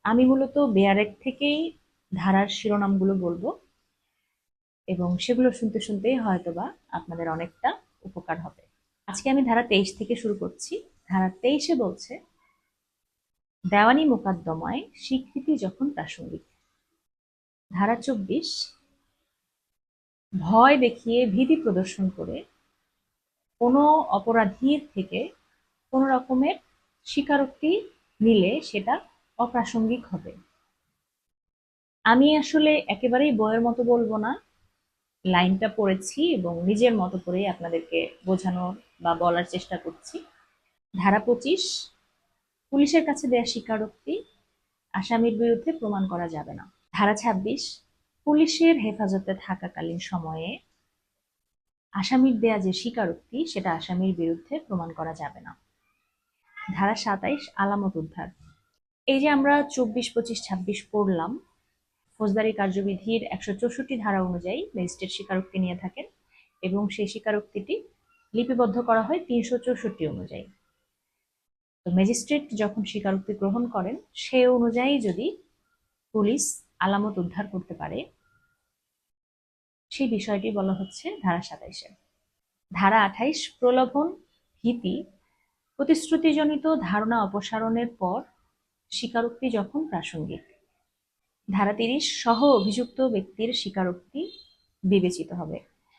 আমি মূলত বেয়ারেক থেকেই ধারার শিরোনামগুলো বলবো এবং সেগুলো শুনতে শুনতেই হয়তোবা আপনাদের অনেকটা উপকার হবে। আজকে আমি ধারা 23 থেকে শুরু করছি। ধারা 23-এ বলছে, দেওয়ানি মোকদ্দমায় স্বীকৃতি যখন প্রাসঙ্গিক। ধারা 24, ভয় দেখিয়ে ভীতি প্রদর্শন করে কোনো অপরাধীর থেকে কোনো রকমের স্বীকারোক্তি নিলে সেটা অপ্রাসঙ্গিক হবে। আমি আসলে একেবারেই বইয়ের মতো বলবো না, লাইনটা পড়েছি এবং নিজের মতো করেই আপনাদেরকে বোঝানোর বা বলার চেষ্টা করছি। ধারা 25, পুলিশের কাছে দেয়া স্বীকারোক্তি আসামির বিরুদ্ধে প্রমাণ করা যাবে না। ধারা 26, পুলিশের হেফাজতে থাকাকালীন সময়ে আসামির দেয়া যে স্বীকারোক্তি সেটা আসামির বিরুদ্ধে প্রমাণ করা যাবে না। ধারা 27, আলামত উদ্ধার। এই যে আমরা 24, 25, 26 পড়লাম, ফৌজদারি কার্যবিধির 164 ধারা অনুযায়ী ম্যাজিস্ট্রেট স্বীকারোক্তি নিয়ে থাকেন এবং সেই স্বীকারোক্তিটি লিপিবদ্ধ করা হয় 364 অনুযায়ী। তো ম্যাজিস্ট্রেট যখন স্বীকারোক্তি গ্রহণ করেন সে অনুযায়ী যদি পুলিশ আলামত উদ্ধার করতে পারে, সেই বিষয়টি বলা হচ্ছে ধারা 27-এ। ধারা 28, প্রলোভন, ভীতি, প্রতিশ্রুতিজনিত ধারণা অপসারণের পর স্বীকারোক্তি যখন প্রাসঙ্গিক। ধারা 30, সহ অভিযুক্ত ব্যক্তির স্বীকারোক্তি বিবেচিত হবে।